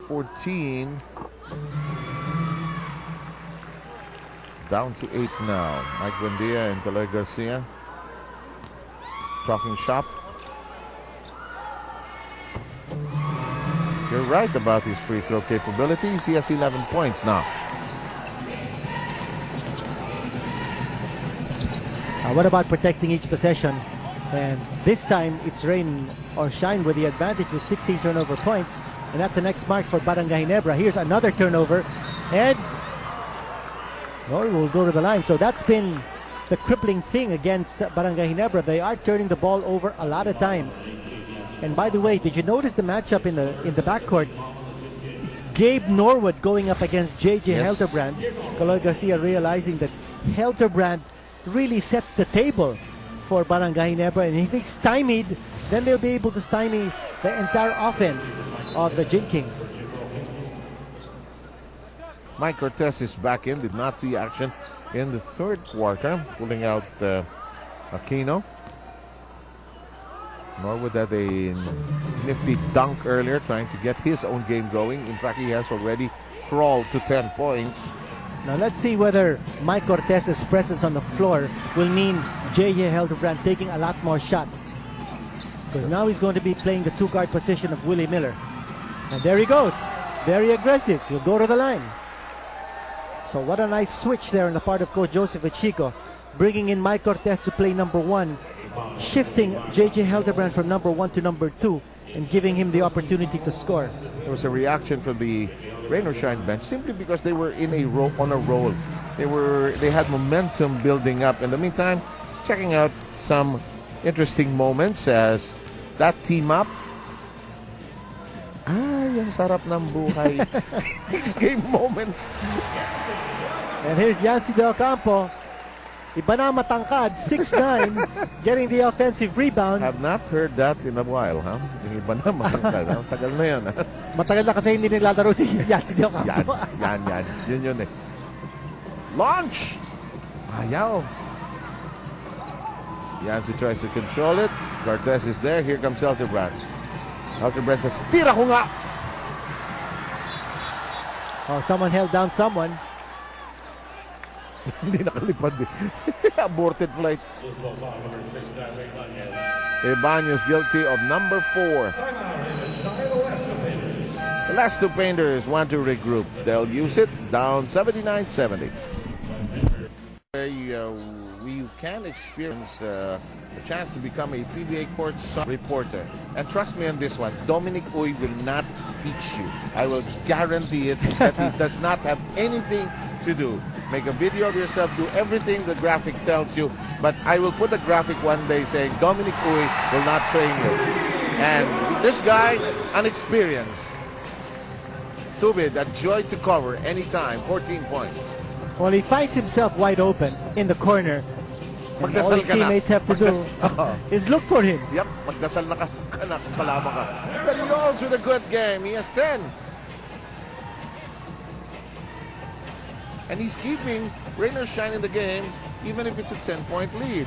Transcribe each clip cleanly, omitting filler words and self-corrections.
14. Down to 8 now. Mike Buendia and Caloy Garcia talking shop. You're right about his free throw capabilities. He has 11 points now. What about protecting each possession? And this time it's rain or shine with the advantage with 16 turnover points. And that's the next mark for Barangay Ginebra. Here's another turnover. And Nori will go to the line. So that's been the crippling thing against Barangay Ginebra. They are turning the ball over a lot of times. And by the way, did you notice the matchup in the backcourt? It's Gabe Norwood going up against JJ Helterbrand. Caloy Garcia realizing that Helterbrand really sets the table for Barangay Ginebra, and if he's stymied, then they'll be able to stymie the entire offense of the Gin Kings. Mike Cortez is back in, did not see action in the third quarter, pulling out Aquino. Norwood had a nifty dunk earlier, trying to get his own game going. In fact, he has already crawled to 10 points. Now let's see whether Mike Cortez's presence on the floor will mean J.J. Helterbrand taking a lot more shots. Because now he's going to be playing the two-guard position of Willie Miller. And there he goes. Very aggressive. He'll go to the line. So what a nice switch there on the part of Coach Joseph Echico. Bringing in Mike Cortez to play number 1. Shifting J.J. Helterbrand from number 1 to number 2. And giving him the opportunity to score. There was a reaction from the rain or shine bench simply because they were on a roll. They had momentum building up. In the meantime, checking out some interesting moments as that team up. Ang sarap ng buhay. Next game moments. And here's Yancy Del Campo. Iba na matangkad, 6'9", getting the offensive rebound. Have not heard that in a while, huh? Yung iba na matangkad. Tagal na yan. Matagal na kasi hindi nilalaro si Yancy Del Campo. Yan. Yun eh. Launch! Ayaw. Yancy tries to control it. Cortez is there. Here comes Helterbrand. Helterbrand says, tira ko nga! Oh, someone held down someone. Hindi nakalipad eh. Aborted flight. Ibanez guilty of number 4. The last two painters want to regroup. They'll use it down 79-70. We can experience a chance to become a PBA court reporter. And trust me on this one, Dominic Uy will not teach you. I will guarantee it that he does not have anything to do. Make a video of yourself, do everything the graphic tells you, but I will put a graphic one day saying Dominic Uy will not train you. And this guy, unexperienced. Tubid, a joy to cover anytime, 14 points. Well, he finds himself wide open in the corner. And all his teammates have to do is look for him. Yep, magdasal na ka kalama ka. But he goes with a good game. He has 10. And he's keeping rain or shine in the game, even if it's a 10-point lead.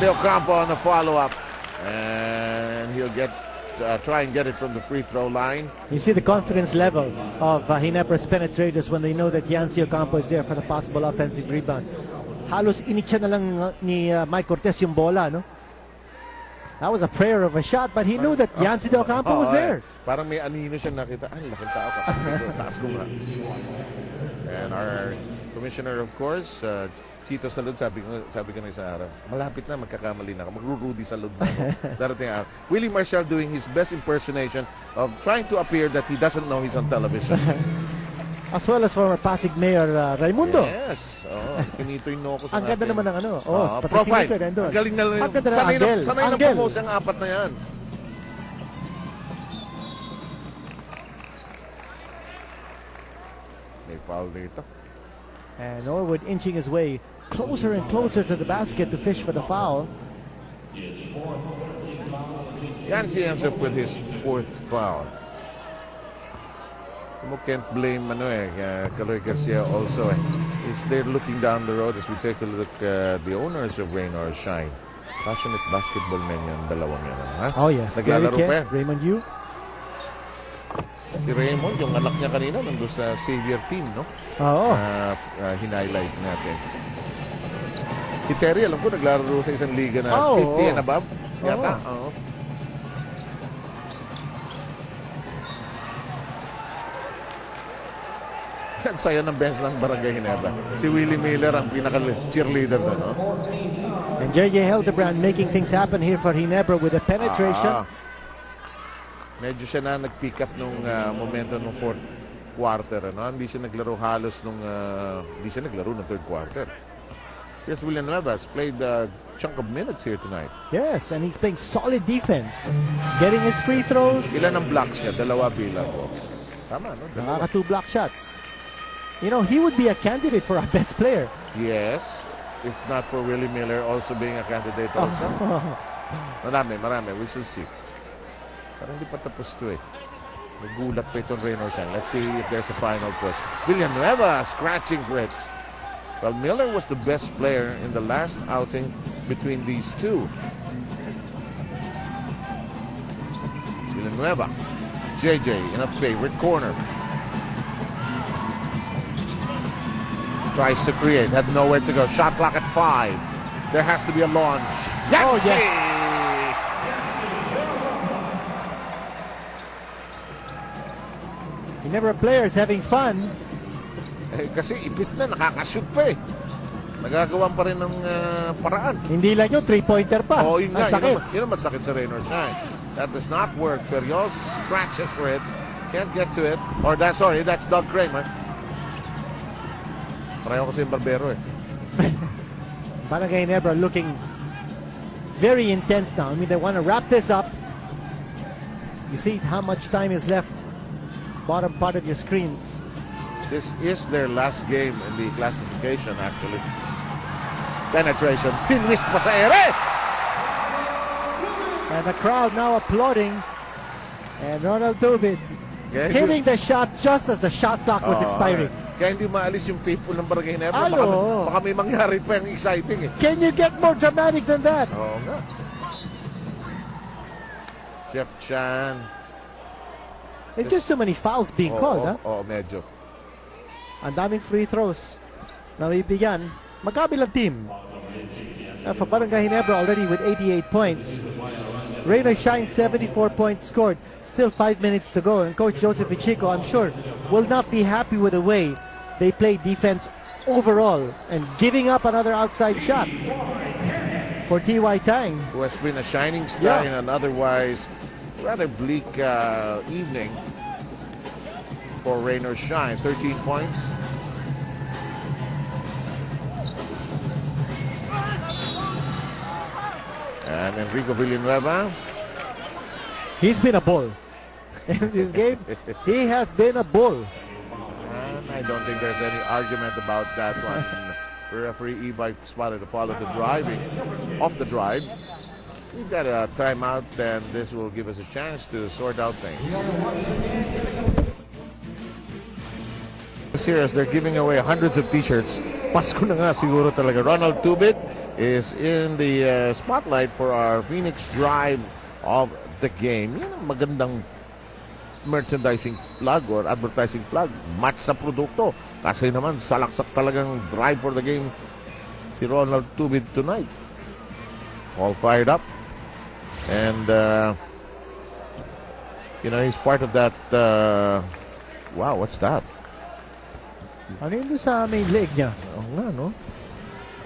Del Campo on the follow-up. And he'll try and get it from the free throw line. You see the confidence level of Ginebra's penetrators when they know that Yancy Ocampo is there for the possible offensive rebound. Halos initya na lang ni Mike Cortez yung bola, no? That was a prayer of a shot, but he knew that Yancy Del Campo was there. Parang may anino siya nakita. Ay, laking tao ka. Taas ko nga. And our commissioner, of course, Chito Salud, sabi ko na sa araw, malapit na, magkakamali na ako. Magrurudy Salud na ako. Darating araw. Willie Marshall doing his best impersonation of trying to appear that he doesn't know he's on television. As well as former Pasig Mayor Raimundo. Yes. Pinitoy no ko sa ang ganda naman ng ano. Profile. Ang galing na lang. Sanay na promote ang apat na yan. May foul dito. And Norwood inching his way closer and closer to the basket to fish for the foul. Yancy ends up with his 4th foul. You can't blame Caloy Garcia also. As they're looking down the road, as we take a look at the owners of Rain or Shine. Passionate basketball men yan, dalawang yan. Ha? Oh yes, Naglalaro pa yan. Raymond Yu. Si Raymond, yung anak niya kanina, nandun sa Xavier team, no? Oo. Hinighlight natin. Si Terry, alam ko, naglalaro sa isang liga na 50 and above. Yata. Oo. Ang saya ng bench ng Barangay Ginebra. Si Willie Miller ang pinaka-cheerleader doon, no? And J.J. Hildebrand making things happen here for Ginebra with a penetration. Medyo siya na nag-pick up nung momentum ng fourth quarter. Ano? Hindi siya naglaro halos nung hindi siya naglaro ng third quarter. Here's Villanueva has played a chunk of minutes here tonight. Yes, and he's playing solid defense. Getting his free throws. Ilan ang blocks niya? Dalawa bilang. Tama, no? Nakaka 2 block shots. You know, he would be a candidate for our best player. Yes. If not for Willie Miller also being a candidate also. Marami. We shall see. Parang hindi pa tapos to eh. Nagulat pa itong Rain or Shine. Let's see if there's a final push. Villanueva scratching for it. Well, Miller was the best player in the last outing between these two. Villanueva. JJ in a favorite corner. Tries to create, had nowhere to go. Shot clock at 5. There has to be a launch. Oh, yes. Ginebra players having fun. Kasi ipit na, nakakashoot pa eh. Nagagawan pa rin ng paraan. Hindi lang yun, 3-pointer pa. Oh, yun nga, sakit. yun ang masakit sa Rain or Shine. That does not work. Ferios scratches for it. Can't get to it. Or that's Doug Kramer. Pareho kasi yung barbero eh. Barangay Ginebra looking very intense now. I mean, they want to wrap this up. You see how much time is left. Bottom part of your screens. This is their last game in the classification, actually. Penetration. Tinwist pa sa ere! And the crowd now applauding. And Ronald Tubit hitting the shot just as the shot clock was expiring. Kaya hindi maalis yung people ng Barangay Ginebra. Baka may mangyari pa yung exciting eh. Can you get more dramatic than that? Oo nga. Jeff Chan. It's just too many fouls being called, ha? Oo, medyo. Ang daming free throws na bibigyan. Magkabilang team. For Barangay Ginebra already with 88 points. Rain or Shine 74 points scored. Still 5 minutes to go. And Coach Joseph Ichico, I'm sure, will not be happy with the way they play defense overall. And giving up another outside shot for T.Y. Tang. Who has been a shining star in an otherwise rather bleak evening for Rain or Shine. 13 points. And Enrico Villanueva. He's been a bull. In this game, he has been a bull. And I don't think there's any argument about that one. Referee Ibay spotted to follow the driving. Off the drive. We've got a timeout, and this will give us a chance to sort out things. Serious, they're giving away hundreds of t-shirts. Pasko na nga siguro talaga. Ronald Tubit is in the spotlight for our Phoenix Drive of the game. Yan ang magandang merchandising plug or advertising plug. Match sa produkto. Kasi naman, salaksak talagang drive for the game si Ronald Tubit tonight. All fired up. And, you know, he's part of that. Wow, what's that? Ano yun sa main leg niya? Oh, nga, no?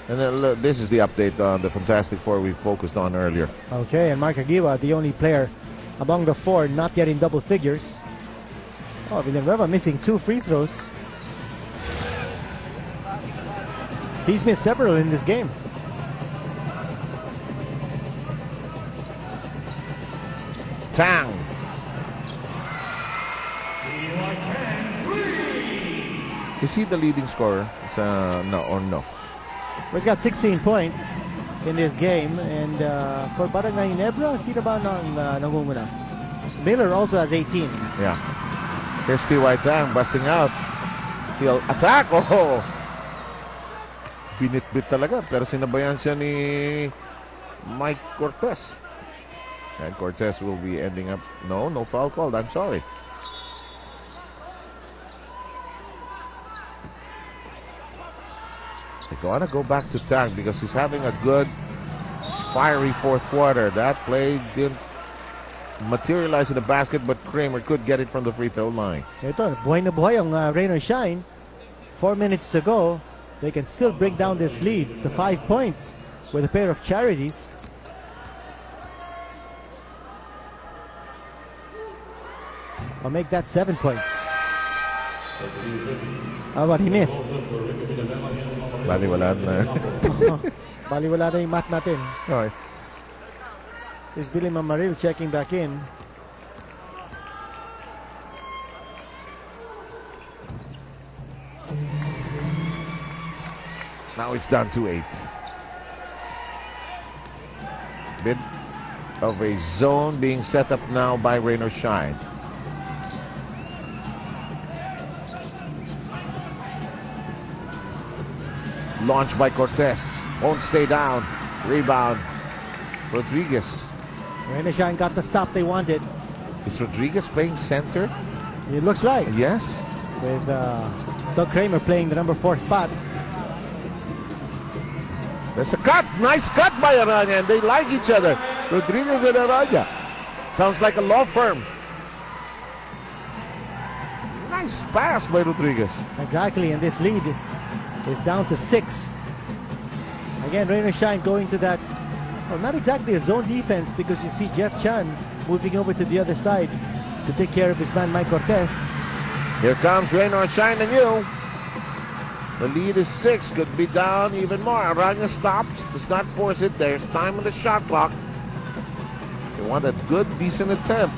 And then, this is the update on the Fantastic Four we focused on earlier. Okay, and Mark Aguiwa, the only player among the four not yet in double figures. Oh, Villanueva missing 2 free throws. He's missed several in this game. Tang. Is he the leading scorer? No or no? Well, he's got 16 points in this game. And for Barangay Ginebra, sino ba nangunguna? Miller also has 18. Yeah. Here's T.Y. Tang busting out. He'll attack. Oh! binitbit talaga. Pero sinabayan siya ni Mike Cortez. And Cortez will be ending up... No foul called. I'm sorry. They gotta go back to Tang because he's having a good, fiery fourth quarter. That play didn't materialize in the basket, but Kramer could get it from the free throw line. Ito, buhay na buhay ang rain or shine. 4 minutes to go. They can still bring down this lead to 5 points with a pair of charities. I'll make that 7 points. How about he missed? Baliwala na. Baliwala na yung mat natin. Okay. Is Billy Mamaril checking back in. Now it's down to 8. Bit of a zone being set up now by Rain or Shine. Launched by Cortez. Won't stay down. Rebound. Rodriguez. Rain or Shine got the stop they wanted. Is Rodriguez playing center? It looks like. Yes. With Doug Kramer playing the number 4 spot. There's a cut. Nice cut by Aranya, and they like each other. Rodriguez and Aranya. Sounds like a law firm. Nice pass by Rodriguez. Exactly, and this lead is down to 6. Again, Rain or Shine going to that, well, not exactly a zone defense, because you see Jeff Chan moving over to the other side to take care of his man Mike Cortez. Here comes Rain or Shine anew. The lead is 6, could be down even more. Aranya stops, does not force it. There's time on the shot clock. They want a good, decent attempt.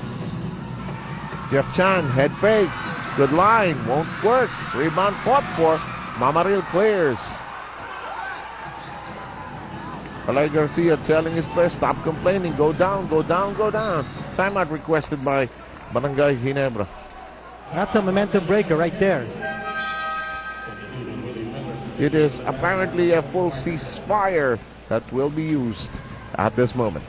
Jeff Chan, head fake. Good line, won't work. Rebound fought for. Mamaril clears. Alay Garcia telling his players, stop complaining. Go down, go down, go down. Timeout requested by Barangay Ginebra. That's a momentum breaker right there. It is apparently a full ceasefire that will be used at this moment.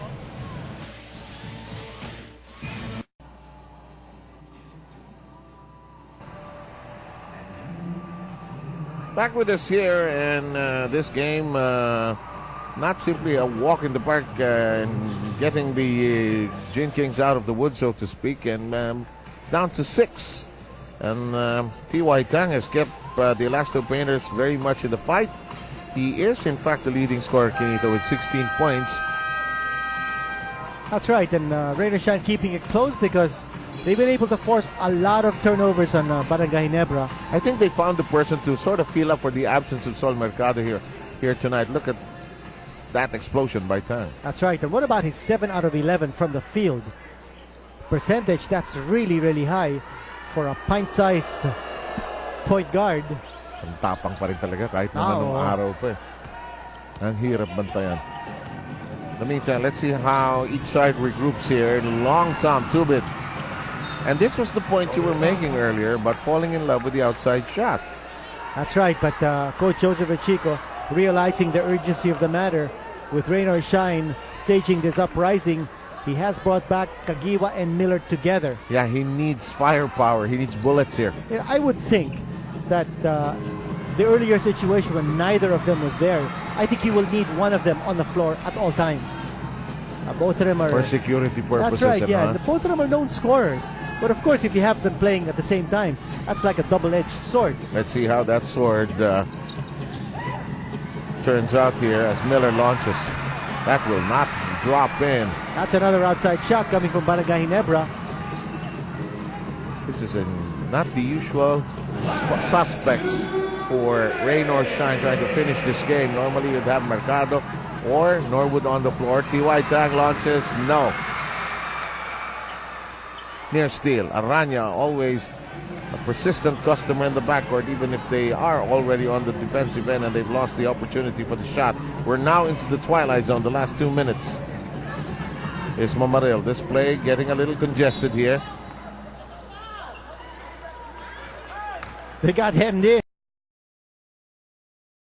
Back with us here, and this game, not simply a walk in the park and getting the Gin Kings out of the woods, so to speak, and down to 6. And T.Y. Tang has kept the Elasto Painters very much in the fight. He is, in fact, the leading scorer, Kinito, with 16 points. That's right, and Rain or Shine keeping it close because they've been able to force a lot of turnovers on Barangay Ginebra. I think they found the person to sort of fill up for the absence of Sol Mercado here tonight. Look at that explosion by Tang. That's right, and what about his 7 out of 11 from the field? Percentage, that's really, really high for a pint-sized point guard. Ang tapang pa rin talaga kahit naman nung araw pa eh. Ang hirap bantayan. In the meantime, let's see how each side regroups here. Long Tom Tubit. And this was the point you were making earlier about falling in love with the outside shot. That's right, but Coach Joseph Chico realizing the urgency of the matter with Rain or Shine staging this uprising, he has brought back Kagiwa and Miller together. Yeah, he needs firepower. He needs bullets here. Yeah, I would think that the earlier situation when neither of them was there, I think he will need one of them on the floor at all times. Both of them are... For security purposes. That's right, yeah. Both of them are known scorers. But of course, if you have them playing at the same time, that's like a double-edged sword. Let's see how that sword turns out here as Miller launches. That will not drop in. That's another outside shot coming from Barangay Ginebra. This is not the usual suspects for Rain or Shine trying to finish this game. Normally you'd have Mercado or Norwood on the floor. T.Y. Tang launches. No. Near steal. Aranya always a persistent customer in the backcourt, even if they are already on the defensive end and they've lost the opportunity for the shot. We're now into the twilight zone, the last 2 minutes. Here's Mamaril. This play getting a little congested here. They got hemmed in.